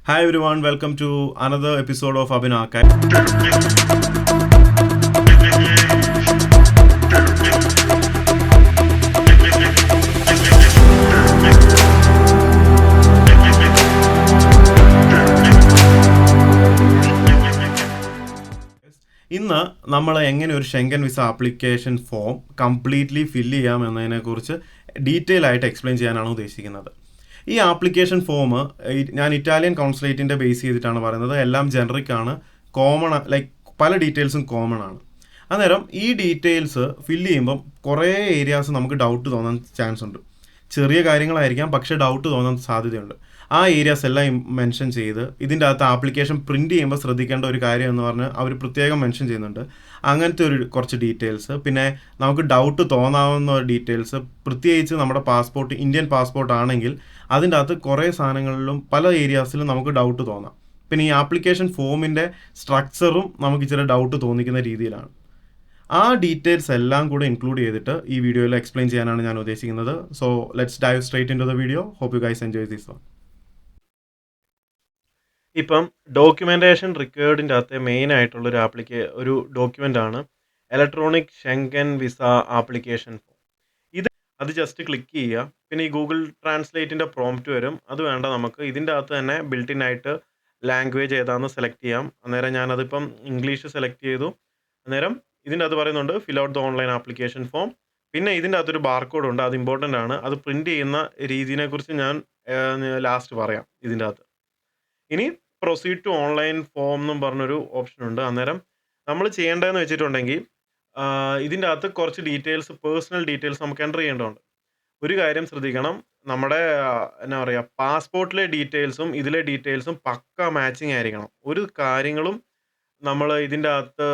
Hi everyone, welcome to another episode of Abhin Archive. ഇന്ന് നമ്മൾ എങ്ങനെ ഒരു Schengen visa application form completely fill ചെയ്യാം എന്നതിനെക്കുറിച്ച് ഡീറ്റെയിൽ ആയിട്ട് എക്സ്പ്ലെയിൻ ചെയ്യാനാണ് ഉദ്ദേശിക്കുന്നത്. ഈ ആപ്ലിക്കേഷൻ ഫോം ഞാൻ ഇറ്റാലിയൻ കോൺസുലേറ്റിൻ്റെ ബേസ് ചെയ്തിട്ടാണ് പറയുന്നത്. എല്ലാം ജനറിക് ആണ്, കോമൺ, ലൈക്ക് പല ഡീറ്റെയിൽസും കോമൺ ആണ്. അന്നേരം ഈ ഡീറ്റെയിൽസ് ഫില്ല് ചെയ്യുമ്പം കുറേ ഏരിയാസ് നമുക്ക് ഡൗട്ട് തോന്നാൻ ചാൻസ് ഉണ്ട്. ചെറിയ കാര്യങ്ങളായിരിക്കാം, പക്ഷേ ഡൗട്ട് തോന്നാൻ സാധ്യതയുണ്ട്. ആ ഏരിയാസ് എല്ലാം മെൻഷൻ ചെയ്ത് ഇതിൻ്റെ അകത്ത് ആപ്ലിക്കേഷൻ പ്രിൻറ്റ് ചെയ്യുമ്പോൾ ശ്രദ്ധിക്കേണ്ട ഒരു കാര്യം എന്ന് പറഞ്ഞാൽ അവർ പ്രത്യേകം മെൻഷൻ ചെയ്യുന്നുണ്ട്. അങ്ങനത്തെ കുറച്ച് ഡീറ്റെയിൽസ്, പിന്നെ നമുക്ക് ഡൗട്ട് തോന്നാവുന്ന ഡീറ്റെയിൽസ്, പ്രത്യേകിച്ച് നമ്മുടെ പാസ്പോർട്ട് ഇന്ത്യൻ പാസ്പോർട്ട് ആണെങ്കിൽ അതിൻ്റെ അകത്ത് കുറേ സാധനങ്ങളിലും പല ഏരിയാസിലും നമുക്ക് ഡൗട്ട് തോന്നാം. പിന്നെ ഈ ആപ്ലിക്കേഷൻ ഫോമിൻ്റെ സ്ട്രക്ചറും നമുക്ക് ഇച്ചിരി ഡൗട്ട് തോന്നിക്കുന്ന രീതിയിലാണ്. ആ ഡീറ്റെയിൽസ് എല്ലാം കൂടെ ഇൻക്ലൂഡ് ചെയ്തിട്ട് ഈ വീഡിയോയിൽ എക്സ്പ്ലെയിൻ ചെയ്യാനാണ് ഞാൻ ഉദ്ദേശിക്കുന്നത്. So let's dive straight into the video. Hope you guys enjoy this one. ഇപ്പം ഡോക്യുമെൻറ്റേഷൻ റിക്വയർഡിൻ്റെ അകത്ത് മെയിൻ ആയിട്ടുള്ളൊരു ഒരു ഡോക്യുമെൻ്റ് ആണ് electronic Schengen visa application form. അത് ജസ്റ്റ് ക്ലിക്ക് ചെയ്യുക. പിന്നെ ഈ ഗൂഗിൾ ട്രാൻസ്ലേറ്റിൻ്റെ പ്രോംപ്റ്റ് വരും. അത് വേണ്ട, നമുക്ക് ഇതിൻ്റെ അകത്ത് തന്നെ ബിൽട്ടിൻ ആയിട്ട് ലാംഗ്വേജ് ഏതാണെന്ന് സെലക്ട് ചെയ്യാം. അന്നേരം ഞാനതിപ്പം ഇംഗ്ലീഷ് സെലക്ട് ചെയ്തു. അന്നേരം ഇതിൻ്റെ അകത്ത് പറയുന്നുണ്ട് fill out the online application form. പിന്നെ ഇതിൻ്റെ അകത്തൊരു ബാർകോഡ് ഉണ്ട്, അത് ഇമ്പോർട്ടൻ്റ് ആണ്. അത് പ്രിൻറ്റ് ചെയ്യുന്ന രീതിയെക്കുറിച്ച് ഞാൻ ലാസ്റ്റ് പറയാം ഇതിൻ്റെ അകത്ത്. ഇനി പ്രൊസീഡ് ടു ഓൺലൈൻ ഫോം എന്നും പറഞ്ഞൊരു ഓപ്ഷൻ ഉണ്ട്. അന്നേരം നമ്മൾ ചെയ്യേണ്ടതെന്ന് വെച്ചിട്ടുണ്ടെങ്കിൽ ഇതിൻ്റെ അകത്ത് കുറച്ച് ഡീറ്റെയിൽസ്, പേഴ്സണൽ ഡീറ്റെയിൽസ് നമുക്ക് എൻ്റർ ചെയ്യേണ്ടതുണ്ട്. ഒരു കാര്യം ശ്രദ്ധിക്കണം, നമ്മുടെ എന്നാ പറയുക, പാസ്പോർട്ടിലെ ഡീറ്റെയിൽസും ഇതിലെ ഡീറ്റെയിൽസും പക്ക മാച്ചിങ് ആയിരിക്കണം. ഒരു കാര്യങ്ങളും നമ്മൾ ഇതിൻ്റെ അകത്ത്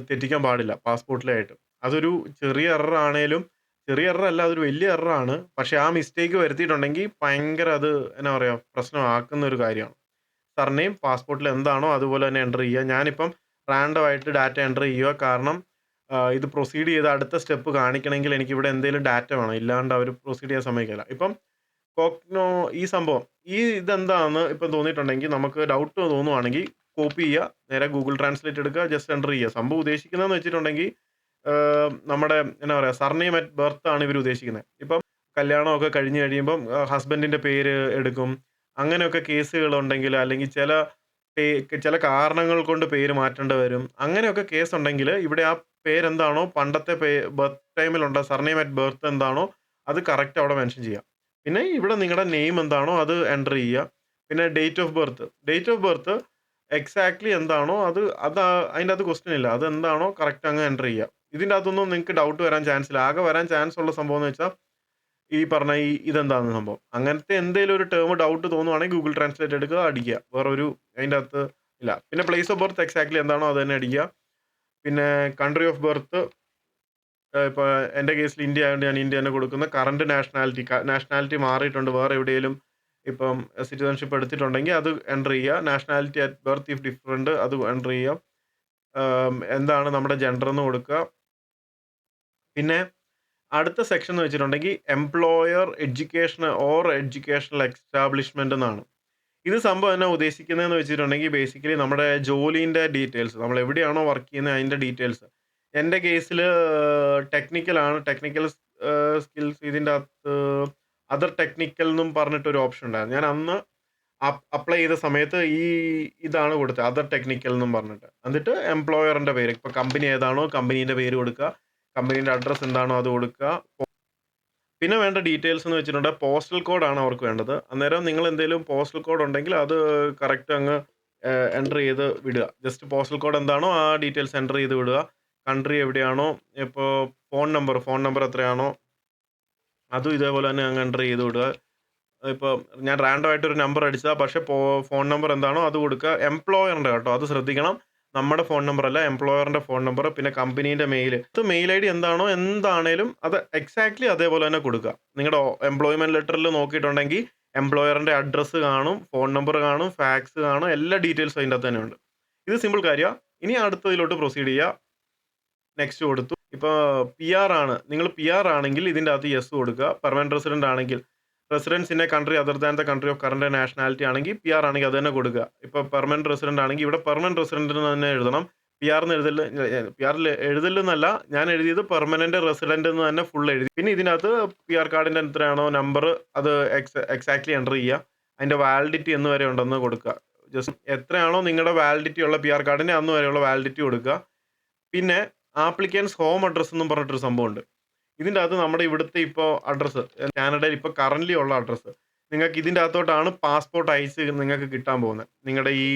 തെറ്റിക്കാൻ പാടില്ല പാസ്പോർട്ടിലായിട്ട്. അതൊരു ചെറിയ എറർ ആണേലും, ചെറിയ എറർ അല്ല, അതൊരു വലിയ എററാണ്. പക്ഷേ ആ മിസ്റ്റേക്ക് വരുത്തിയിട്ടുണ്ടെങ്കിൽ ഭയങ്കര അത് എന്നാ പറയുക, പ്രശ്നമാക്കുന്ന ഒരു കാര്യമാണ്. സർനെയിം പാസ്പോർട്ടിൽ എന്താണോ അതുപോലെ തന്നെ എൻ്റർ ചെയ്യുക. ഞാനിപ്പം റാൻഡം ആയിട്ട് ഡാറ്റ എൻ്റർ ചെയ്യുക. കാരണം ഇത് പ്രൊസീഡ് ചെയ്ത് അടുത്ത സ്റ്റെപ്പ് കാണിക്കണമെങ്കിൽ എനിക്കിവിടെ എന്തെങ്കിലും ഡാറ്റ വേണം, ഇല്ലാണ്ട് അവർ പ്രൊസീഡ് ചെയ്യാൻ സമ്മതിക്കില്ല. ഇപ്പം കോഗ്നോ ഈ സംഭവം ഇതെന്താണെന്ന് ഇപ്പം തോന്നിയിട്ടുണ്ടെങ്കിൽ, നമുക്ക് ഡൗട്ട് തോന്നുവാണെങ്കിൽ കോപ്പി ചെയ്യുക, നേരെ ഗൂഗിൾ ട്രാൻസ്ലേറ്റ് എടുക്കുക, ജസ്റ്റ് എൻ്റർ ചെയ്യുക. സംഭവം ഉദ്ദേശിക്കുന്നതെന്ന് വെച്ചിട്ടുണ്ടെങ്കിൽ നമ്മുടെ എന്നാ പറയുക, സർനെയിം അറ്റ് ബർത്ത് ആണ് ഇവർ ഉദ്ദേശിക്കുന്നത്. ഇപ്പം കല്യാണമൊക്കെ കഴിഞ്ഞ് കഴിയുമ്പം ഹസ്ബൻഡിൻ്റെ പേര് എടുക്കും. അങ്ങനെയൊക്കെ കേസുകളുണ്ടെങ്കിൽ, അല്ലെങ്കിൽ ചില കാരണങ്ങൾ കൊണ്ട് പേര് മാറ്റേണ്ടി വരും. അങ്ങനെയൊക്കെ കേസ് ഉണ്ടെങ്കിൽ ഇവിടെ ആ പേരെന്താണോ പണ്ടത്തെ ബർത്ത് ടൈമിലുണ്ട്, സർനെയിം അറ്റ് ബർത്ത് എന്താണോ അത് കറക്റ്റ് അവിടെ മെൻഷൻ ചെയ്യുക. പിന്നെ ഇവിടെ നിങ്ങളുടെ നെയിം എന്താണോ അത് എൻ്റർ ചെയ്യുക. പിന്നെ ഡേറ്റ് ഓഫ് ബർത്ത് എക്സാക്ട്ലി എന്താണോ അത് അതിൻ്റെ അകത്ത് ക്വസ്റ്റ്യൻ ഇല്ല, അത് എന്താണോ കറക്റ്റ് അങ്ങ് എൻ്റർ ചെയ്യുക. ഇതിൻ്റെ അകത്തൊന്നും നിങ്ങൾക്ക് ഡൗട്ട് വരാൻ ചാൻസ് ഇല്ല. ആകെ വരാൻ ചാൻസ് ഉള്ള സംഭവം എന്ന് വെച്ചാൽ ഈ പറഞ്ഞ ഇതെന്താണെന്ന് സംഭവം. അങ്ങനത്തെ എന്തെങ്കിലും ഒരു ടേം ഡൗട്ട് തോന്നുവാണെങ്കിൽ ഗൂഗിൾ ട്രാൻസ്ലേറ്റ് എടുക്കുക, അടിക്കുക. വേറെ ഒരു അതിൻ്റെ അകത്ത് ഇല്ല. പിന്നെ പ്ലേസ് ഓഫ് ബർത്ത് എക്സാക്ട്ലി എന്താണോ അത് തന്നെ അടിക്കുക. പിന്നെ കൺട്രി ഓഫ് ബർത്ത്, ഇപ്പോൾ എൻ്റെ കേസിൽ ഇന്ത്യ ആയതുകൊണ്ട് ഞാൻ ഇന്ത്യ തന്നെ കൊടുക്കുന്ന. കറണ്ട് നാഷണാലിറ്റി മാറിയിട്ടുണ്ട്, വേറെ എവിടെയെങ്കിലും ഇപ്പം സിറ്റിസൺഷിപ്പ് എടുത്തിട്ടുണ്ടെങ്കിൽ അത് എൻ്റർ ചെയ്യുക. Nationality at birth if different അത് എൻ്റർ ചെയ്യുക. എന്താണ് നമ്മുടെ ജെൻഡർ എന്ന് കൊടുക്കുക. പിന്നെ അടുത്ത സെക്ഷൻ എന്ന് വെച്ചിട്ടുണ്ടെങ്കിൽ എംപ്ലോയർ എഡ്യൂക്കേഷണൽ എസ്റ്റാബ്ലിഷ്മെൻ്റ് എന്നാണ്. ഇത് സംഭവം എന്നാ ഉദ്ദേശിക്കുന്നതെന്ന് വെച്ചിട്ടുണ്ടെങ്കിൽ, ബേസിക്കലി നമ്മുടെ ജോലീൻ്റെ ഡീറ്റെയിൽസ്, നമ്മൾ എവിടെയാണോ വർക്ക് ചെയ്യുന്നത് അതിൻ്റെ ഡീറ്റെയിൽസ്. എൻ്റെ കേസിൽ ടെക്നിക്കൽ സ്കിൽസ്. ഇതിൻ്റെ അകത്ത് അതർ ടെക്നിക്കൽ എന്നും പറഞ്ഞിട്ടൊരു ഓപ്ഷൻ ഉണ്ടായിരുന്നു. ഞാൻ അന്ന് അപ്ലൈ ചെയ്ത സമയത്ത് ഇതാണ് കൊടുത്തത്, അതർ ടെക്നിക്കൽ എന്നും പറഞ്ഞിട്ട്. എന്നിട്ട് എംപ്ലോയറിൻ്റെ പേര്, ഇപ്പോൾ കമ്പനി ഏതാണോ കമ്പനീൻ്റെ പേര് കൊടുക്കുക, കമ്പനീൻ്റെ അഡ്രസ്സ് എന്താണോ അത് കൊടുക്കുക. പിന്നെ വേണ്ട ഡീറ്റെയിൽസ് എന്ന് വെച്ചിട്ടുണ്ടെങ്കിൽ പോസ്റ്റൽ കോഡാണ് അവർക്ക് വേണ്ടത്. അന്നേരം നിങ്ങൾ എന്തെങ്കിലും പോസ്റ്റൽ കോഡ് ഉണ്ടെങ്കിൽ അത് കറക്റ്റ് അങ്ങ് എൻ്റർ ചെയ്ത് വിടുക. ജസ്റ്റ് പോസ്റ്റൽ കോഡ് എന്താണോ ആ ഡീറ്റെയിൽസ് എൻ്റർ ചെയ്ത് വിടുക. കൺട്രി എവിടെയാണോ, ഇപ്പോൾ ഫോൺ നമ്പർ എത്രയാണോ അതും ഇതേപോലെ തന്നെ അങ്ങ് എൻ്റർ ചെയ്ത് വിടുക. ഇപ്പോൾ ഞാൻ റാൻഡം ആയിട്ടൊരു നമ്പർ അടിച്ചാൽ, പക്ഷേ ഫോൺ നമ്പർ എന്താണോ അത് കൊടുക്കുക. എംപ്ലോയറിൻ്റെ കേട്ടോ, അത് ശ്രദ്ധിക്കണം. നമ്മുടെ ഫോൺ നമ്പർ അല്ല, എംപ്ലോയറിൻ്റെ ഫോൺ നമ്പർ. പിന്നെ കമ്പനീൻ്റെ മെയിൽ ഐ ഡി എന്താണേലും അത് എക്സാക്ട്ലി അതേപോലെ തന്നെ കൊടുക്കുക. നിങ്ങളുടെ എംപ്ലോയ്മെൻറ്റ് ലെറ്ററിൽ നോക്കിയിട്ടുണ്ടെങ്കിൽ എംപ്ലോയറിൻ്റെ അഡ്രസ്സ് കാണും, ഫോൺ നമ്പർ കാണും, ഫാക്സ് കാണും, എല്ലാ ഡീറ്റെയിൽസും അതിൻ്റെ അകത്ത് തന്നെ ഉണ്ട്. ഇത് സിമ്പിൾ കാര്യമാണ്. ഇനി അടുത്തതിലോട്ട് പ്രൊസീഡ് ചെയ്യുക. നെക്സ്റ്റ് കൊടുത്തു. ഇപ്പോൾ നിങ്ങൾ പി ആർ ആണെങ്കിൽ ഇതിൻ്റെ അകത്ത് യെസ് കൊടുക്കുക. പെർമനൻറ്റ് റെസിഡൻ്റ് ആണെങ്കിൽ residence in a country other than the country of current nationality ആണെങ്കിൽ PR ആണെങ്കിൽ അത് തന്നെ കൊടുക്കുക. ഇപ്പോൾ പെർമനന്റ് റെസിഡന്റ് ആണെങ്കിൽ ഇവിടെ പെർമനന്റ് റെസിഡന്റിന് തന്നെ എഴുതണം. PR എന്ന് എഴുതല് PRൽ എഴുതല്ലെന്നല്ല, ഞാൻ എഴുതിയത് പെർമനന്റ് റെസിഡന്റ് എന്ന് തന്നെ ഫുൾ എഴുതി. പിന്നെ ഇതിനകത്ത് PR കാർഡിന്റെ എത്രയാണോ നമ്പർ അത് എക്സാക്ട്ലി എൻ്റർ ചെയ്യുക. അതിന്റെ വാലിഡിറ്റി എന്ന് വരെ ഉണ്ടെന്ന് കൊടുക്കുക. ജസ്റ്റ് എത്രയാണോ നിങ്ങളുടെ വാലിഡിറ്റി ഉള്ള PR കാർഡിന് അന്ന് വരെയുള്ള വാലിഡിറ്റി കൊടുക്കുക. പിന്നെ ആപ്ലിക്കൻസ് ഹോം അഡ്രസ്സ് എന്നും പറഞ്ഞിട്ടൊരു സംഭവമുണ്ട്. ഇതിൻ്റെ അകത്ത് നമ്മുടെ ഇവിടുത്തെ ഇപ്പോൾ അഡ്രസ്സ്, കാനഡയിൽ ഇപ്പോൾ കറൻ്റ്ലി ഉള്ള അഡ്രസ്സ്, നിങ്ങൾക്ക് ഇതിൻ്റെ അകത്തോട്ടാണ് പാസ്പോർട്ട് അയച്ച് നിങ്ങൾക്ക് കിട്ടാൻ പോകുന്നത്. നിങ്ങളുടെ ഈ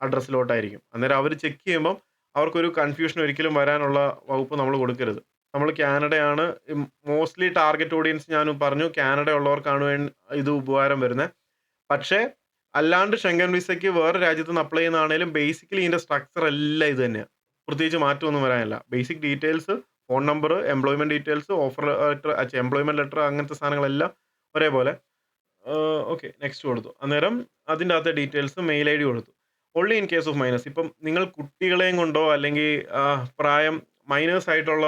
അഡ്രസ്സിലോട്ടായിരിക്കും. അന്നേരം അവർ ചെക്ക് ചെയ്യുമ്പം അവർക്കൊരു കൺഫ്യൂഷൻ ഒരിക്കലും വരാനുള്ള വകുപ്പ് നമ്മൾ കൊടുക്കരുത്. നമ്മൾ കാനഡയാണ് മോസ്റ്റ്ലി ടാർഗറ്റ് ഓഡിയൻസ്, ഞാൻ പറഞ്ഞു കാനഡ ഉള്ളവർക്കാണ് ഇത് ഉപകാരം വരുന്നത്. പക്ഷേ അല്ലാണ്ട് ഷെങ്കൻ വിസയ്ക്ക് വേറെ രാജ്യത്ത് നിന്ന് അപ്ലൈ ചെയ്യുന്നതാണേലും ബേസിക്കലി ഇതിൻ്റെ സ്ട്രക്ചർ എല്ലാം ഇത് തന്നെയാണ്. പ്രത്യേകിച്ച് മാറ്റമൊന്നും വരാനില്ല. Basic details, phone number, employment details, offer letter, employment letter, അങ്ങനത്തെ സാധനങ്ങളെല്ലാം ഒരേപോലെ. ഓക്കെ, നെക്സ്റ്റ് കൊടുത്തു. അന്നേരം അതിൻ്റെ അകത്തെ ഡീറ്റെയിൽസ്, മെയിൽ ID കൊടുത്തു. Only in case of minus, ഇപ്പം നിങ്ങൾ കുട്ടികളെയും കൊണ്ടോ അല്ലെങ്കിൽ പ്രായം മൈനേഴ്സ് ആയിട്ടുള്ള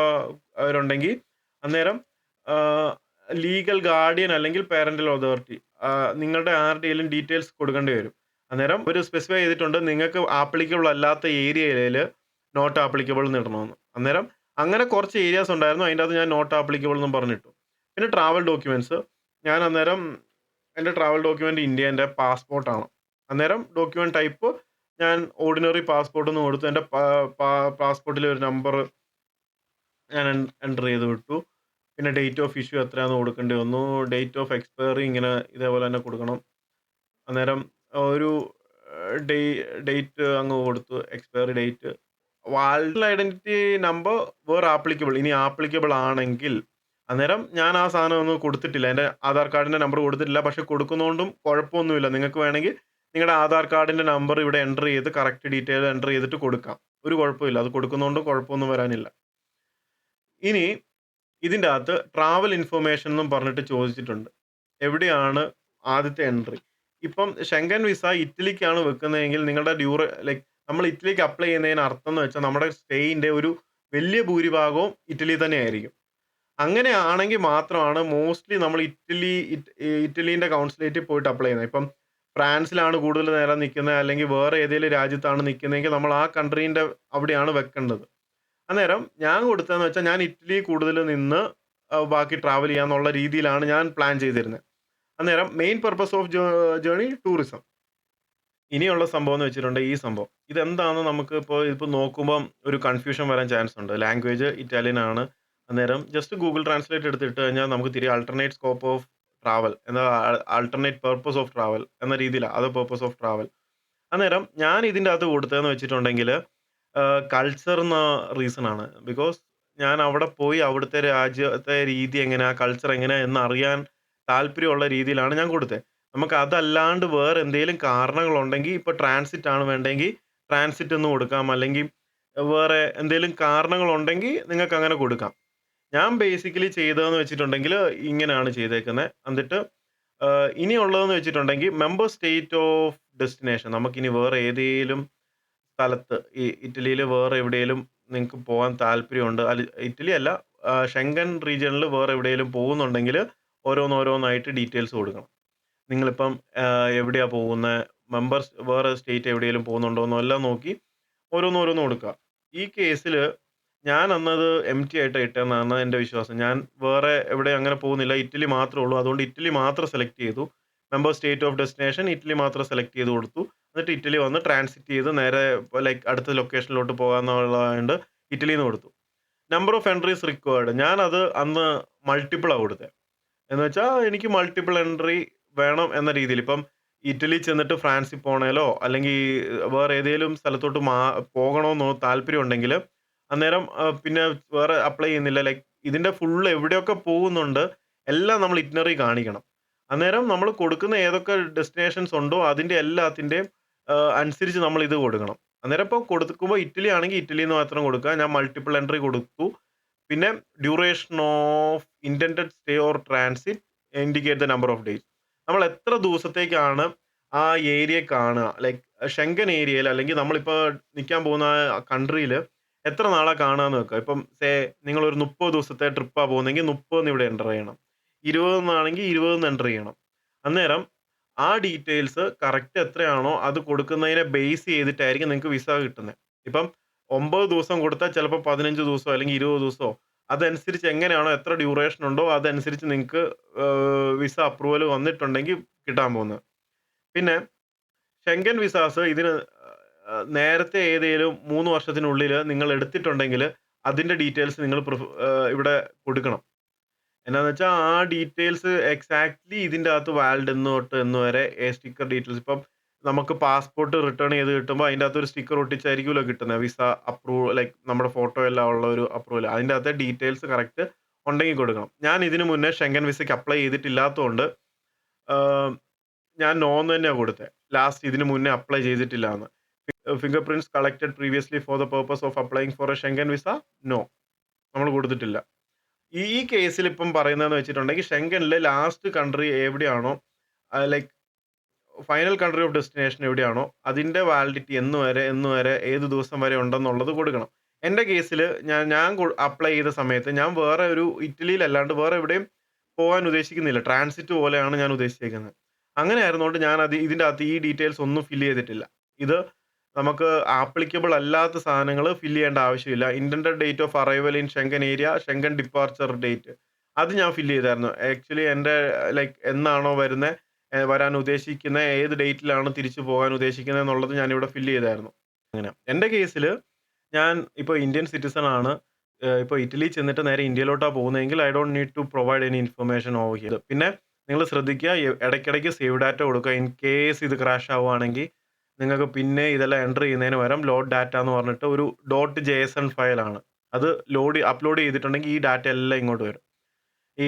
അവരുണ്ടെങ്കിൽ അന്നേരം ലീഗൽ ഗാർഡിയൻ അല്ലെങ്കിൽ പാരന്റൽ അതോറിറ്റി നിങ്ങളുടെ ആരുടെയും ഡീറ്റെയിൽസ് കൊടുക്കേണ്ടി വരും. അന്നേരം ഒരു സ്പെസിഫൈ ചെയ്തിട്ടുണ്ട് നിങ്ങൾക്ക് ആപ്ലിക്കബിൾ അല്ലാത്ത ഏരിയയിൽ നോട്ട് ആപ്ലിക്കബിൾ എന്ന് ഇടണമെന്ന്. അന്നേരം അങ്ങനെ കുറച്ച് ഏരിയാസ് ഉണ്ടായിരുന്നു, അതിൻ്റെ അകത്ത് ഞാൻ നോട്ട് ആപ്ലിക്കബിൾ എന്നും പറഞ്ഞിട്ടു. പിന്നെ ട്രാവൽ ഡോക്യുമെൻറ്റ്സ്, ഞാൻ അന്നേരം എൻ്റെ ട്രാവൽ ഡോക്യുമെൻ്റ് ഇന്ത്യേൻ്റെ പാസ്പോർട്ടാണ്. അന്നേരം ഡോക്യുമെൻ്റ് ടൈപ്പ് ഞാൻ ഓർഡിനറി പാസ്പോർട്ട് എന്ന് കൊടുത്തു. എൻ്റെ പാസ്പോർട്ടിലെ ഒരു നമ്പർ ഞാൻ എൻ്റർ ചെയ്ത് വിട്ടു. പിന്നെ ഡേറ്റ് ഓഫ് ഇഷ്യൂ എത്രയാണെന്ന് കൊടുക്കേണ്ടി വന്നു. ഡേറ്റ് ഓഫ് എക്സ്പയറി ഇങ്ങനെ ഇതേപോലെ തന്നെ കൊടുക്കണം. അന്നേരം ഒരു ഡേറ്റ് അങ്ങ് കൊടുത്തു, expiry date. Valid identity number വേറെ ആപ്ലിക്കബിൾ, ഇനി ആപ്ലിക്കബിൾ ആണെങ്കിൽ അന്നേരം ഞാൻ ആ സാധനം ഒന്നും കൊടുത്തിട്ടില്ല. എൻ്റെ ആധാർ കാർഡിൻ്റെ നമ്പർ കൊടുത്തിട്ടില്ല. പക്ഷെ കൊടുക്കുന്നതുകൊണ്ടും കുഴപ്പമൊന്നുമില്ല. നിങ്ങൾക്ക് വേണമെങ്കിൽ നിങ്ങളുടെ ആധാർ കാർഡിൻ്റെ നമ്പർ ഇവിടെ എൻ്റർ ചെയ്ത് കറക്റ്റ് ഡീറ്റെയിൽ എൻ്റർ ചെയ്തിട്ട് കൊടുക്കാം. ഒരു കുഴപ്പമില്ല. അത് കൊടുക്കുന്നതുകൊണ്ടും കുഴപ്പമൊന്നും വരാനില്ല. ഇനി ഇതിൻ്റെ അകത്ത് ട്രാവൽ ഇൻഫർമേഷൻ എന്നും പറഞ്ഞിട്ട് ചോദിച്ചിട്ടുണ്ട്. എവിടെയാണ് ആദ്യത്തെ എൻട്രി? ഇപ്പം ഷെങ്കൻ വിസ ഇറ്റലിക്കാണ് വെക്കുന്നതെങ്കിൽ നിങ്ങളുടെ ലൈക്ക് നമ്മൾ ഇറ്റലിക്ക് അപ്ലൈ ചെയ്യുന്നതിന് അർത്ഥം എന്ന് വെച്ചാൽ നമ്മുടെ സ്റ്റേയിൻ്റെ ഒരു വലിയ ഭൂരിഭാഗവും ഇറ്റലി തന്നെ ആയിരിക്കും. അങ്ങനെയാണെങ്കിൽ മാത്രമാണ് മോസ്റ്റ്ലി നമ്മൾ ഇറ്റലീൻ്റെ കൗൺസിലേറ്റിൽ പോയിട്ട് അപ്ലൈ ചെയ്യുന്നത്. ഇപ്പം ഫ്രാൻസിലാണ് കൂടുതൽ നേരം നിൽക്കുന്നത് അല്ലെങ്കിൽ വേറെ ഏതെങ്കിലും രാജ്യത്താണ് നിൽക്കുന്നതെങ്കിൽ നമ്മൾ ആ കൺട്രീൻ്റെ അവിടെയാണ് വെക്കേണ്ടത്. അന്നേരം ഞാൻ കൊടുത്തതെന്ന് വെച്ചാൽ ഞാൻ ഇറ്റലി കൂടുതൽ നിന്ന് ബാക്കി ട്രാവൽ ചെയ്യാന്നുള്ള രീതിയിലാണ് ഞാൻ പ്ലാൻ ചെയ്തിരുന്നത്. അന്നേരം main purpose of journey tourism. ഇനിയുള്ള സംഭവം എന്ന് വെച്ചിട്ടുണ്ടെങ്കിൽ ഈ സംഭവം ഇതെന്താണെന്ന് നമുക്ക് ഇപ്പോൾ നോക്കുമ്പം ഒരു കൺഫ്യൂഷൻ വരാൻ ചാൻസ് ഉണ്ട്. ലാംഗ്വേജ് ഇറ്റാലിയൻ ആണ്. അന്നേരം ജസ്റ്റ് ഗൂഗിൾ ട്രാൻസ്ലേറ്റ് എടുത്തിട്ട് കഴിഞ്ഞാൽ നമുക്ക് തിരികെ ആൾട്ടർനേറ്റ് സ്കോപ്പ് ഓഫ് ട്രാവൽ എന്ന ആൾട്ടർനേറ്റ് പർപ്പസ് ഓഫ് ട്രാവൽ എന്ന രീതിയിലാണ് അത് പർപ്പസ് ഓഫ് ട്രാവൽ. അന്നേരം ഞാൻ ഇതിൻ്റെ അകത്ത് കൊടുത്തതെന്ന് വെച്ചിട്ടുണ്ടെങ്കിൽ കൾച്ചർ എന്ന റീസൺ ആണ്. ബിക്കോസ് ഞാൻ അവിടെ പോയി അവിടുത്തെ രാജ്യത്തെ രീതി എങ്ങനെയാ, കൾച്ചർ എങ്ങനെയാ എന്ന് അറിയാൻ താല്പര്യമുള്ള രീതിയിലാണ് ഞാൻ കൊടുത്തത്. നമുക്ക് അതല്ലാണ്ട് വേറെ എന്തെങ്കിലും കാരണങ്ങളുണ്ടെങ്കിൽ ഇപ്പോൾ ട്രാൻസിറ്റ് ആണ് വേണ്ടെങ്കിൽ ട്രാൻസിറ്റ് എന്ന് കൊടുക്കാം, അല്ലെങ്കിൽ വേറെ എന്തെങ്കിലും കാരണങ്ങളുണ്ടെങ്കിൽ നിങ്ങൾക്ക് അങ്ങനെ കൊടുക്കാം. ഞാൻ ബേസിക്കലി ചെയ്തതെന്ന് വെച്ചിട്ടുണ്ടെങ്കിൽ ഇങ്ങനെയാണ് ചെയ്തേക്കുന്നത്. എന്നിട്ട് ഇനിയുള്ളതെന്ന് വെച്ചിട്ടുണ്ടെങ്കിൽ മെമ്പർ സ്റ്റേറ്റ് ഓഫ് ഡെസ്റ്റിനേഷൻ. നമുക്കിനി വേറെ ഏതെങ്കിലും സ്ഥലത്ത് ഈ ഇറ്റലിയിൽ വേറെ എവിടെയെങ്കിലും നിങ്ങൾക്ക് പോകാൻ താല്പര്യമുണ്ട്, ഇറ്റലി അല്ല ഷെങ്കൻ റീജിയണിൽ വേറെ എവിടെയെങ്കിലും പോകുന്നുണ്ടെങ്കിൽ ഓരോന്നോരോന്നായിട്ട് ഡീറ്റെയിൽസ് കൊടുക്കണം. നിങ്ങളിപ്പം എവിടെയാണ് പോകുന്നത്, മെമ്പേഴ്സ് വേറെ സ്റ്റേറ്റ് എവിടെയെങ്കിലും പോകുന്നുണ്ടോ എന്നെല്ലാം നോക്കി ഓരോന്നോരോന്ന് കൊടുക്കുക. ഈ കേസിൽ ഞാൻ അന്നത് എംപ്റ്റി ആയിട്ട് ഇട്ടെന്നാണ് എൻ്റെ വിശ്വാസം. ഞാൻ വേറെ എവിടെ അങ്ങനെ പോകുന്നില്ല, ഇറ്റലി മാത്രമേ ഉള്ളൂ. അതുകൊണ്ട് ഇറ്റലി മാത്രം സെലക്ട് ചെയ്തു. Member state of destination Italy മാത്രം സെലക്ട് ചെയ്ത് കൊടുത്തു. എന്നിട്ട് ഇറ്റലി വന്ന് ട്രാൻസിറ്റ് ചെയ്ത് നേരെ ലൈക്ക് അടുത്ത ലൊക്കേഷനിലോട്ട് പോകാമെന്നുള്ളതുകൊണ്ട് ഇറ്റലിയിൽ നിന്ന് കൊടുത്തു. നമ്പർ ഓഫ് എൻട്രീസ് റിക്വയർഡ്, ഞാനത് അന്ന് മൾട്ടിപ്പിളാണ് കൊടുത്തത്. എന്ന് വെച്ചാൽ എനിക്ക് മൾട്ടിപ്പിൾ എൻട്രി വേണം എന്ന രീതിയിൽ. ഇപ്പം ഇറ്റലി ചെന്നിട്ട് ഫ്രാൻസിൽ പോകണേലോ അല്ലെങ്കിൽ വേറെ ഏതെങ്കിലും സ്ഥലത്തോട്ട് പോകണമെന്നോ താല്പര്യം ഉണ്ടെങ്കിൽ അന്നേരം പിന്നെ വേറെ അപ്ലൈ ചെയ്യുന്നില്ല. ലൈക്ക് ഇതിൻ്റെ ഫുള്ള് എവിടെയൊക്കെ പോകുന്നുണ്ട് എല്ലാം നമ്മൾ ഇറ്റിനറി കാണിക്കണം. അന്നേരം നമ്മൾ കൊടുക്കുന്ന ഏതൊക്കെ ഡെസ്റ്റിനേഷൻസ് ഉണ്ടോ അതിൻ്റെ എല്ലാത്തിൻ്റെയും അനുസരിച്ച് നമ്മൾ ഇത് കൊടുക്കണം. അന്നേരം ഇപ്പോൾ കൊടുക്കുമ്പോൾ ഇറ്റലി ആണെങ്കിൽ ഇറ്റലിയിൽ നിന്ന് മാത്രം കൊടുക്കുക. ഞാൻ മൾട്ടിപ്പിൾ എൻട്രി കൊടുത്തു. പിന്നെ duration of intended stay or transit indicate the number of days. നമ്മൾ എത്ര ദിവസത്തേക്കാണ് ആ ഏരിയ കാണുക, ലൈക്ക് ഷെങ്കൻ ഏരിയയിൽ അല്ലെങ്കിൽ നമ്മളിപ്പോൾ നിൽക്കാൻ പോകുന്ന കൺട്രിയിൽ എത്ര നാളാണ് കാണുകയെന്ന് വെക്കുക. ഇപ്പം നിങ്ങളൊരു 30 ദിവസത്തെ ട്രിപ്പാണ് പോകുന്നതെങ്കിൽ 30 ഇവിടെ എൻ്റർ ചെയ്യണം. 20 എന്നാണെങ്കിൽ 20 എൻ്റർ ചെയ്യണം. അന്നേരം ആ ഡീറ്റെയിൽസ് കറക്റ്റ് എത്രയാണോ അത് കൊടുക്കുന്നതിനെ ബേസ് ചെയ്തിട്ടായിരിക്കും നിങ്ങൾക്ക് വിസ കിട്ടുന്നത്. ഇപ്പം 9 ദിവസം കൊടുത്താൽ ചിലപ്പോൾ 15 ദിവസമോ അല്ലെങ്കിൽ 20 ദിവസമോ അതനുസരിച്ച് എങ്ങനെയാണോ എത്ര ഡ്യൂറേഷൻ ഉണ്ടോ അതനുസരിച്ച് നിങ്ങൾക്ക് വിസ അപ്രൂവൽ വന്നിട്ടുണ്ടെങ്കിൽ കിട്ടാൻ പോകുന്നത്. പിന്നെ ഷെങ്കൻ വിസാസ് ഇതിന് നേരത്തെ ഏതേലും 3 വർഷത്തിനുള്ളിൽ നിങ്ങൾ എടുത്തിട്ടുണ്ടെങ്കിൽ അതിൻ്റെ ഡീറ്റെയിൽസ് നിങ്ങൾ ഇവിടെ കൊടുക്കണം. എന്നാന്ന് വെച്ചാൽ ആ ഡീറ്റെയിൽസ് എക്സാക്ട്ലി ഇതിൻ്റെ അകത്ത് വാലിഡ് എന്ന് തൊട്ട് എന്ന് വരെ സ്റ്റിക്കർ ഡീറ്റെയിൽസ് ഇപ്പം നമുക്ക് പാസ്പോർട്ട് റിട്ടേൺ ചെയ്ത് കിട്ടുമ്പോൾ അതിൻ്റെ അകത്ത് ഒരു സ്റ്റിക്കർ ഒട്ടിച്ചായിരിക്കുമല്ലോ കിട്ടുന്നത് വിസ അപ്രൂവ് ലൈക്ക് നമ്മുടെ ഫോട്ടോ എല്ലാം ഉള്ള ഒരു അപ്രൂവൽ അതിൻ്റെ അകത്തെ ഡീറ്റെയിൽസ് കറക്റ്റ് ഉണ്ടെങ്കിൽ കൊടുക്കണം. ഞാൻ ഇതിന് മുന്നേ ഷെങ്കൻ വിസയ്ക്ക് അപ്ലൈ ചെയ്തിട്ടില്ലാത്തതുകൊണ്ട് ഞാൻ നോ എന്ന് തന്നെയാണ് കൊടുത്തത്. ലാസ്റ്റ് ഇതിന് മുന്നേ അപ്ലൈ ചെയ്തിട്ടില്ല എന്ന്. Fingerprints collected previously for the purpose of applying for a Schengen visa no നമ്മൾ കൊടുത്തിട്ടില്ല. ഈ കേസിൽ ഇപ്പം പറയുന്നതെന്ന് വെച്ചിട്ടുണ്ടെങ്കിൽ ഷെങ്കനിലെ ലാസ്റ്റ് കൺട്രി എവിടെയാണോ like final country of destination എവിടെയാണോ അതിൻ്റെ വാലിഡിറ്റി എന്ന് വരെ ഏത് ദിവസം വരെ ഉണ്ടെന്നുള്ളത് കൊടുക്കണം. എൻ്റെ കേസിൽ ഞാൻ അപ്ലൈ ചെയ്ത സമയത്ത് ഞാൻ വേറെ ഒരു ഇറ്റലിയിലല്ലാണ്ട് വേറെ എവിടെയും പോകാൻ ഉദ്ദേശിക്കുന്നില്ല. ട്രാൻസിറ്റ് പോലെയാണ് ഞാൻ ഉദ്ദേശിച്ചേക്കുന്നത്. അങ്ങനെ ആയിരുന്നുകൊണ്ട് ഞാൻ ഇതിൻ്റെ അകത്ത് ഈ ഡീറ്റെയിൽസ് ഒന്നും ഫില്ല് ചെയ്തിട്ടില്ല. ഇത് നമുക്ക് ആപ്ലിക്കബിൾ അല്ലാത്ത സാധനങ്ങൾ ഫില്ല് ചെയ്യേണ്ട ആവശ്യമില്ല. Intended date of arrival in Schengen area, Schengen departure date അത് ഞാൻ ഫില്ല് ചെയ്തായിരുന്നു. ആക്ച്വലി എൻ്റെ ലൈക്ക് എന്നാണോ വരാൻ ഉദ്ദേശിക്കുന്ന ഏത് ഡേറ്റിലാണ് തിരിച്ചു പോകാൻ ഉദ്ദേശിക്കുന്നത് എന്നുള്ളത് ഞാനിവിടെ ഫില്ല് ചെയ്തായിരുന്നു. അങ്ങനെ എൻ്റെ കേസിൽ ഞാൻ ഇപ്പോൾ ഇന്ത്യൻ സിറ്റിസൺ ആണ്. ഇപ്പോൾ ഇറ്റലി ചെന്നിട്ട് നേരെ ഇന്ത്യയിലോട്ടാണ് പോകുന്നതെങ്കിൽ I don't need to provide any information over here. പിന്നെ നിങ്ങൾ ശ്രദ്ധിക്കുക, ഇടയ്ക്കിടയ്ക്ക് സേവ് ഡാറ്റ കൊടുക്കുക. ഇൻ കേസ് ഇത് ക്രാഷ് ആവുകയാണെങ്കിൽ നിങ്ങൾക്ക് പിന്നെ ഇതെല്ലാം എൻ്റർ ചെയ്യുന്നതിന് പകരം ലോഡ് ഡാറ്റ എന്ന് പറഞ്ഞിട്ട് ഒരു .json ഫയലാണ്. അത് അപ്ലോഡ് ചെയ്തിട്ടുണ്ടെങ്കിൽ ഈ ഡാറ്റ എല്ലാം ഇങ്ങോട്ട് വരും. ഈ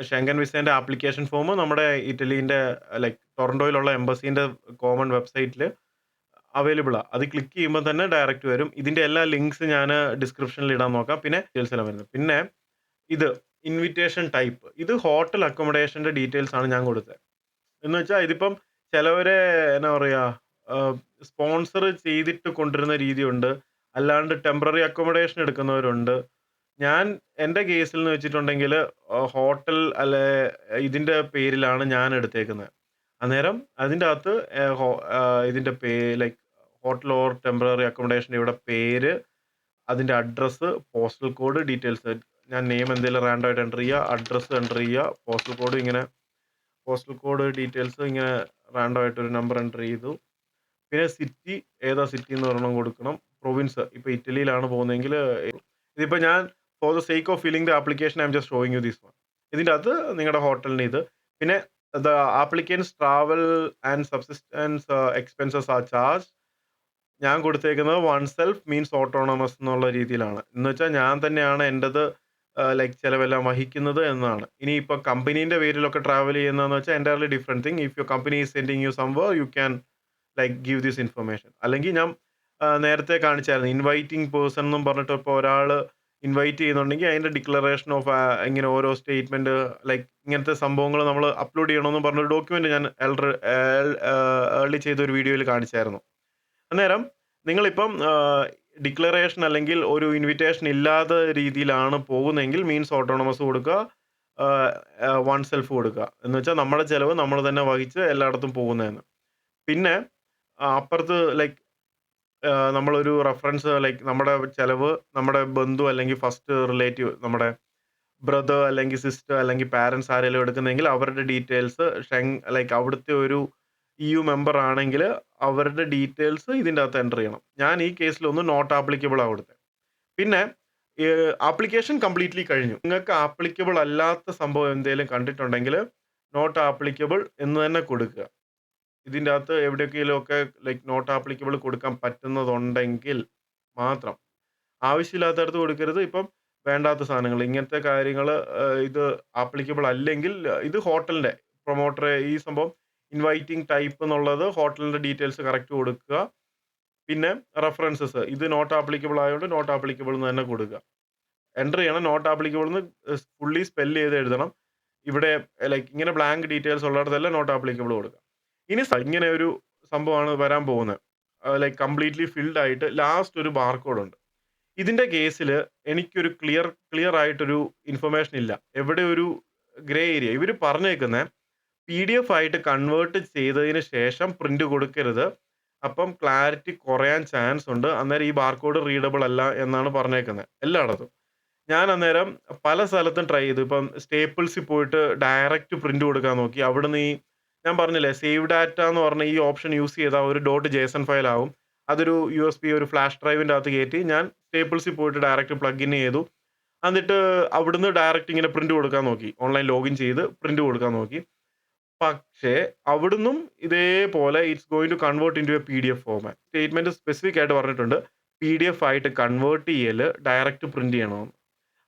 ഷെങ്കൻ വിസേൻ്റെ ആപ്ലിക്കേഷൻ ഫോം നമ്മുടെ ഇറ്റലീൻ്റെ ലൈക്ക് ടൊറൻറ്റോയിലുള്ള എംബസീൻ്റെ കോമൺ വെബ്സൈറ്റിൽ അവൈലബിളാണ്. അത് ക്ലിക്ക് ചെയ്യുമ്പോൾ തന്നെ ഡയറക്റ്റ് വരും. ഇതിൻ്റെ എല്ലാ ലിങ്ക്സ് ഞാൻ ഡിസ്ക്രിപ്ഷനിൽ ഇടാൻ നോക്കാം. പിന്നെ ഡീറ്റെയിൽസ് എല്ലാം വരുന്നത്. പിന്നെ ഇത് ഇൻവിറ്റേഷൻ ടൈപ്പ്, ഇത് ഹോട്ടൽ അക്കോമഡേഷൻ്റെ ഡീറ്റെയിൽസ് ആണ് ഞാൻ കൊടുത്തത്. എന്ന് വെച്ചാൽ ഇതിപ്പം ചിലവരെ എന്നാ പറയുക സ്പോൺസർ ചെയ്തിട്ട് കൊണ്ടുവരുന്ന രീതിയുണ്ട്, അല്ലാണ്ട് ടെമ്പററി അക്കോമഡേഷൻ എടുക്കുന്നവരുണ്ട്. എൻ്റെ കേസിൽ എന്ന് വെച്ചിട്ടുണ്ടെങ്കിൽ ഹോട്ടൽ ഇതിൻ്റെ പേരിലാണ് ഞാൻ എടുത്തേക്കുന്നത്. അന്നേരം അതിൻ്റെ അകത്ത് ഇതിൻ്റെ ലൈക്ക് ഹോട്ടൽ ഓർ ടെമ്പററി അക്കോമഡേഷൻ്റെ ഇവിടെ പേര്, അതിൻ്റെ അഡ്രസ്സ്, പോസ്റ്റൽ കോഡ് ഡീറ്റെയിൽസ്. ഞാൻ നെയിം എന്തെങ്കിലും റാൻഡമായിട്ട് എൻ്റർ ചെയ്യുക, അഡ്രസ്സ് എൻ്റർ ചെയ്യുക, പോസ്റ്റൽ കോഡ് ഡീറ്റെയിൽസ് ഇങ്ങനെ റാൻഡമായിട്ടൊരു നമ്പർ എൻ്റർ ചെയ്തു. പിന്നെ സിറ്റി, ഏതാ സിറ്റി എന്ന് ഒരെണ്ണം കൊടുക്കണം. പ്രൊവിൻസ്, ഇപ്പോൾ ഇറ്റലിയിലാണ് പോകുന്നതെങ്കിൽ ഇതിപ്പോൾ ഞാൻ for the sake of filling the application I am just showing you this one. ഇതിൻ്റെ അകത്ത് നിങ്ങളുടെ ഹോട്ടലിന് ഇത്. പിന്നെ the applicants travel and subsistence expenses are charge. ഞാൻ കൊടുത്തേക്കുന്നത് വൺ സെൽഫ് മീൻസ് ഓട്ടോണമസ് എന്നുള്ള രീതിയിലാണ്. എന്ന് വെച്ചാൽ ഞാൻ തന്നെയാണ് എൻ്റെത് ലൈക്ക് ചിലവെല്ലാം വഹിക്കുന്നത് എന്നാണ്. ഇനി ഇപ്പോൾ കമ്പനീൻ്റെ പേരിലൊക്കെ ട്രാവൽ ചെയ്യുന്നതെന്ന് വെച്ചാൽ entirely different thing. If your company is sending U സംവർ you can like give this information. അല്ലെങ്കിൽ ഞാൻ നേരത്തെ കാണിച്ചായിരുന്നു ഇൻവൈറ്റിംഗ് പേഴ്സൺ എന്നും പറഞ്ഞിട്ട് ഇപ്പോൾ ഒരാൾ ഇൻവൈറ്റ് ചെയ്യുന്നുണ്ടെങ്കിൽ അതിൻ്റെ ഡിക്ലറേഷൻ ഓഫ് ഇങ്ങനെ ഓരോ സ്റ്റേറ്റ്മെൻറ്റ് ലൈക്ക് ഇങ്ങനത്തെ സംഭവങ്ങൾ നമ്മൾ അപ്ലോഡ് ചെയ്യണമെന്ന് പറഞ്ഞൊരു ഡോക്യുമെൻറ്റ് ഞാൻ ഏർലി ചെയ്തൊരു വീഡിയോയിൽ കാണിച്ചായിരുന്നു. അന്നേരം നിങ്ങളിപ്പം ഡിക്ലറേഷൻ അല്ലെങ്കിൽ ഒരു ഇൻവിറ്റേഷൻ ഇല്ലാത്ത രീതിയിലാണ് പോകുന്നതെങ്കിൽ മീൻസ് ഓട്ടോണമസ് കൊടുക്കുക, വൺ സെൽഫ് കൊടുക്കുക. എന്ന് വെച്ചാൽ നമ്മുടെ ചിലവ് നമ്മൾ തന്നെ വഹിച്ച് എല്ലായിടത്തും പോകുന്നതെന്ന്. പിന്നെ അപ്പുറത്ത് ലൈക്ക് നമ്മളൊരു റെഫറൻസ് ലൈക്ക് നമ്മുടെ ചിലവ് നമ്മുടെ ബന്ധു അല്ലെങ്കിൽ ഫസ്റ്റ് റിലേറ്റീവ് നമ്മുടെ ബ്രദർ അല്ലെങ്കിൽ സിസ്റ്റർ അല്ലെങ്കിൽ പാരൻസ് ആരെങ്കിലും എടുക്കുന്നതെങ്കിൽ അവരുടെ ഡീറ്റെയിൽസ് ലൈക്ക് അവിടുത്തെ ഒരു EU മെമ്പർ ആണെങ്കിൽ അവരുടെ ഡീറ്റെയിൽസ് ഇതിൻ്റെ അകത്ത് എൻ്റർ ചെയ്യണം. ഞാൻ ഈ കേസിലൊന്നും നോട്ട് ആപ്ലിക്കബിൾ ആണ് കൊടുത്തത്. പിന്നെ ആപ്ലിക്കേഷൻ കംപ്ലീറ്റ്ലി കഴിഞ്ഞു. നിങ്ങൾക്ക് ആപ്ലിക്കബിൾ അല്ലാത്ത സംഭവം എന്തെങ്കിലും കണ്ടിട്ടുണ്ടെങ്കിൽ നോട്ട് ആപ്ലിക്കബിൾ എന്ന് തന്നെ കൊടുക്കുക. ഇതിൻ്റെ അകത്ത് എവിടെയൊക്കെയൊക്കെ ലൈക്ക് നോട്ട് ആപ്ലിക്കബിൾ കൊടുക്കാൻ പറ്റുന്നതുണ്ടെങ്കിൽ മാത്രം. ആവശ്യമില്ലാത്തടത്ത് കൊടുക്കരുത്. ഇപ്പം വേണ്ടാത്ത സാധനങ്ങൾ ഇങ്ങനത്തെ കാര്യങ്ങൾ ഇത് ആപ്ലിക്കബിൾ അല്ലെങ്കിൽ ഇത് ഹോട്ടലിൻ്റെ പ്രൊമോട്ടർ ഈ സംഭവം ഇൻവൈറ്റിംഗ് ടൈപ്പ് എന്നുള്ളത് ഹോട്ടലിൻ്റെ ഡീറ്റെയിൽസ് കറക്റ്റ് കൊടുക്കുക. പിന്നെ റെഫറൻസസ് ഇത് നോട്ട് ആപ്ലിക്കബിൾ ആയതുകൊണ്ട് നോട്ട് ആപ്ലിക്കബിൾ എന്ന് തന്നെ കൊടുക്കുക. എൻ്റർ ചെയ്യണം. നോട്ട് ആപ്ലിക്കബിൾ എന്ന് ഫുള്ളി സ്പെല്ല് ചെയ്ത് എഴുതണം. ഇവിടെ ലൈക്ക് ഇങ്ങനെ ബ്ലാങ്ക് ഡീറ്റെയിൽസ് ഉള്ളിടത്തെല്ലാം നോട്ട് ആപ്ലിക്കബിൾ കൊടുക്കുക. ഇനി ഇങ്ങനെ ഒരു സംഭവമാണ് വരാൻ പോകുന്നത്. ലൈക്ക് കംപ്ലീറ്റ്ലി ഫിൽഡ് ആയിട്ട് ലാസ്റ്റ് ഒരു ബാർകോഡ് ഉണ്ട്. ഇതിൻ്റെ കേസിൽ എനിക്കൊരു ക്ലിയർ ആയിട്ടൊരു ഇൻഫർമേഷൻ ഇല്ല. എവിടെ ഒരു ഗ്രേ ഏരിയ ഇവർ പറഞ്ഞേക്കുന്നത് PDF ആയിട്ട് കൺവേർട്ട് ചെയ്തതിന് ശേഷം പ്രിന്റ് കൊടുക്കരുത്. അപ്പം ക്ലാരിറ്റി കുറയാൻ ചാൻസ് ഉണ്ട്. അന്നേരം ഈ ബാർകോഡ് റീഡബിൾ അല്ല എന്നാണ് പറഞ്ഞേക്കുന്നത് എല്ലായിടത്തും. ഞാൻ അന്നേരം പല സ്ഥലത്തും ട്രൈ ചെയ്തു. ഇപ്പം സ്റ്റേപ്പിൾസിൽ പോയിട്ട് ഡയറക്റ്റ് പ്രിന്റ് കൊടുക്കാൻ നോക്കി. അവിടുന്ന് ഈ ഞാൻ പറഞ്ഞില്ലേ സേവ് ഡാറ്റ എന്ന് പറഞ്ഞ ഈ ഓപ്ഷൻ യൂസ് ചെയ്താൽ ഒരു .json ഫയൽ ആവും. അതൊരു USB ഒരു ഫ്ലാഷ് ഡ്രൈവിൻ്റെ അകത്ത് കയറ്റി ഞാൻ സ്റ്റേപ്പിൾസിൽ പോയിട്ട് ഡയറക്റ്റ് പ്ലഗ് ഇൻ ചെയ്തു. എന്നിട്ട് അവിടുന്ന് ഡയറക്റ്റ് ഇങ്ങനെ പ്രിന്റ് കൊടുക്കാൻ നോക്കി. ഓൺലൈൻ ലോഗിൻ ചെയ്ത് പ്രിന്റ് കൊടുക്കാൻ നോക്കി. പക്ഷേ അവിടുന്നും ഇതേപോലെ it's going to convert into a PDF format. Statement specific ആയിട്ട് പറഞ്ഞിട്ടുണ്ട്. PDF ആയിട്ട് കൺവേർട്ട് ചെയ്യൽ ഡയറക്റ്റ് പ്രിന്റ് ചെയ്യണമെന്ന്.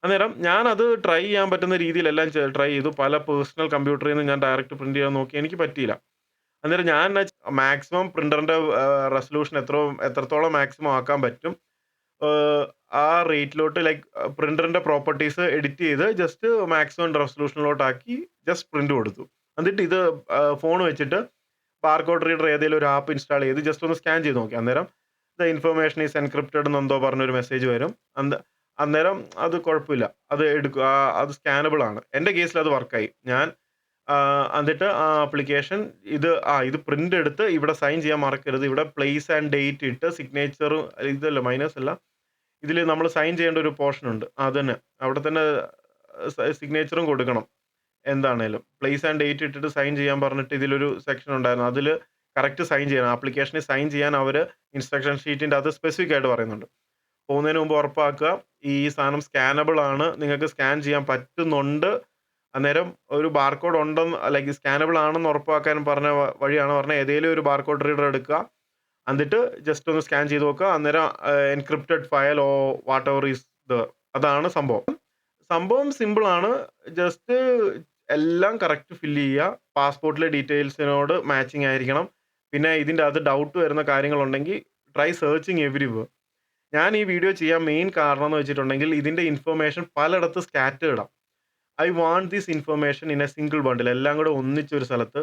അന്നേരം ഞാനത് ട്രൈ ചെയ്യാൻ പറ്റുന്ന രീതിയിലെല്ലാം ട്രൈ ചെയ്തു. പല പേഴ്സണൽ കമ്പ്യൂട്ടറിൽ നിന്ന് ഞാൻ ഡയറക്റ്റ് പ്രിന്റ് ചെയ്യാൻ നോക്കി. എനിക്ക് പറ്റിയില്ല. അന്നേരം ഞാൻ മാക്സിമം പ്രിന്ററിന്റെ റെസൊല്യൂഷൻ എത്രത്തോളം മാക്സിമം ആക്കാൻ പറ്റും ആ റേറ്റിലോട്ട് ലൈക്ക് പ്രിന്ററിന്റെ പ്രോപ്പർട്ടീസ് എഡിറ്റ് ചെയ്ത് ജസ്റ്റ് മാക്സിമം റെസൊല്യൂഷനിലോട്ടാക്കി ജസ്റ്റ് പ്രിന്റ് കൊടുത്തു. എന്നിട്ട് ഇത് ഫോൺ വെച്ചിട്ട് ബാർകോഡ് റീഡർ ഏതെങ്കിലും ഒരു ആപ്പ് ഇൻസ്റ്റാൾ ചെയ്ത് ജസ്റ്റ് ഒന്ന് സ്കാൻ ചെയ്ത് നോക്കി. അന്നേരം ദ ഇൻഫർമേഷൻ ഈസ് എൻക്രിപ്റ്റഡ് എന്നെന്തോ പറഞ്ഞൊരു മെസ്സേജ് വരും. അന്നേരം അത് കുഴപ്പമില്ല. അത് എടുക്കുക, അത് സ്കാനബിൾ ആണ്. എൻ്റെ കേസിൽ അത് വർക്കായി. ഞാൻ എന്നിട്ട് ആ ആപ്ലിക്കേഷൻ ഇത് പ്രിന്റ് എടുത്ത് ഇവിടെ സൈൻ ചെയ്യാൻ മറക്കരുത്. ഇവിടെ പ്ലേസ് ആൻഡ് ഡേറ്റ് ഇട്ട് സിഗ്നേച്ചറും ഇതല്ല മൈനസ് അല്ല, ഇതിൽ നമ്മൾ സൈൻ ചെയ്യേണ്ട ഒരു പോർഷൻ ഉണ്ട്. അത് തന്നെ അവിടെ തന്നെ സിഗ്നേച്ചറും കൊടുക്കണം. എന്താണേലും പ്ലേസ് ആൻഡ് ഡേറ്റ് ഇട്ടിട്ട് സൈൻ ചെയ്യാൻ പറഞ്ഞിട്ട് ഇതിലൊരു സെക്ഷൻ ഉണ്ടായിരുന്നു. അതിൽ കറക്റ്റ് സൈൻ ചെയ്യണം. ആപ്ലിക്കേഷനിൽ സൈൻ ചെയ്യാൻ അവർ ഇൻസ്ട്രക്ഷൻ ഷീറ്റിൻ്റെ അത് സ്പെസിഫിക് ആയിട്ട് പറയുന്നുണ്ട്. പോകുന്നതിന് മുമ്പ് ഉറപ്പാക്കുക ഈ സാധനം സ്കാനബിൾ ആണ്, നിങ്ങൾക്ക് സ്കാൻ ചെയ്യാൻ പറ്റുന്നുണ്ട്. അന്നേരം ഒരു ബാർകോഡ് ഉണ്ടെന്ന് ലൈക്ക് സ്കാനബിൾ ആണെന്ന് ഉറപ്പാക്കാൻ പറഞ്ഞ വഴിയാണ് പറഞ്ഞത് ഏതെങ്കിലും ഒരു ബാർകോഡ് റീഡർ എടുക്കുക, എന്നിട്ട് ജസ്റ്റ് ഒന്ന് സ്കാൻ ചെയ്ത് നോക്കുക. അന്നേരം encrypted file or whatever is അതാണ് സംഭവം സിമ്പിളാണ്. ജസ്റ്റ് എല്ലാം കറക്റ്റ് ഫില്ല് ചെയ്യുക. പാസ്പോർട്ടിലെ ഡീറ്റെയിൽസിനോട് മാച്ചിങ് ആയിരിക്കണം. പിന്നെ ഇതിൻ്റെ അകത്ത് ഡൗട്ട് വരുന്ന കാര്യങ്ങളുണ്ടെങ്കിൽ ട്രൈ സെർച്ചിങ് എവരിവർ. ഞാൻ ഈ വീഡിയോ ചെയ്യാൻ മെയിൻ കാരണം എന്ന് വെച്ചിട്ടുണ്ടെങ്കിൽ ഇതിൻ്റെ ഇൻഫർമേഷൻ പലയിടത്ത് സ്കാറ്റേർഡാണ്. I want this information in a single bundle, എല്ലാം കൂടെ ഒന്നിച്ചൊരു സ്ഥലത്ത്.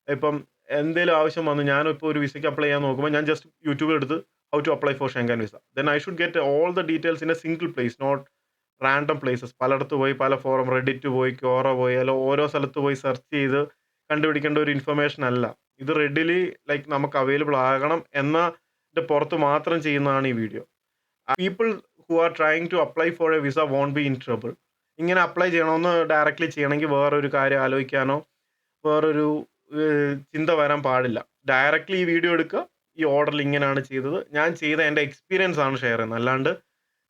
ഇപ്പം എന്തെങ്കിലും ആവശ്യം വന്നു, ഞാനിപ്പോൾ ഒരു വിസയ്ക്ക് അപ്ലൈ ചെയ്യാൻ നോക്കുമ്പോൾ ഞാൻ ജസ്റ്റ് യൂട്യൂബിൽ എടുത്ത് how to apply for Schengen visa, then I should get all the details in a single place, not random places. പലയിടത്ത് പോയി പല ഫോറം റെഡിറ്റ് പോയി ക്യോറ പോയി അല്ല ഓരോ സ്ഥലത്ത് പോയി സെർച്ച് ചെയ്ത് കണ്ടുപിടിക്കേണ്ട ഒരു ഇൻഫർമേഷൻ അല്ല ഇത്. റെഡിലി ലൈക്ക് നമുക്ക് അവൈലബിൾ ആകണം എന്നതിൻ്റെ പുറത്ത് മാത്രം ചെയ്യുന്നതാണ് ഈ video. People who are trying to apply for a visa won't be in trouble. ഇങ്ങനെ അപ്ലൈ ചെയ്യണമെന്ന് ഡയറക്റ്റ്ലി ചെയ്യണമെങ്കിൽ വേറൊരു കാര്യം ആലോചിക്കാനോ വേറൊരു ചിന്ത വരാൻ പാടില്ല. ഡയറക്റ്റ്ലി ഈ വീഡിയോ എടുക്കുക, ഈ ഓർഡറിൽ ഇങ്ങനെയാണ് ചെയ്തത്, ഞാൻ ചെയ്ത എൻ്റെ എക്സ്പീരിയൻസ് ആണ് ഷെയർ ചെയ്യുന്നത്, അല്ലാണ്ട്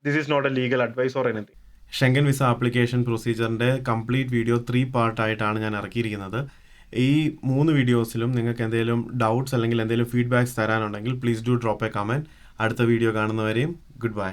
this is not a legal advice or anything. Schengen visa application പ്രൊസീജിയറിൻ്റെ കംപ്ലീറ്റ് വീഡിയോ 3 പാർട്ടായിട്ടാണ് ഞാൻ ഇറക്കിയിരിക്കുന്നത്. ഈ 3 വീഡിയോസിലും നിങ്ങൾക്ക് എന്തെങ്കിലും ഡൗട്ട്സ് അല്ലെങ്കിൽ എന്തെങ്കിലും ഫീഡ്ബാക്ക്സ് തരാനുണ്ടെങ്കിൽ please do drop a comment. അടുത്ത വീഡിയോ കാണുന്നവരെയും ഗുഡ് ബൈ.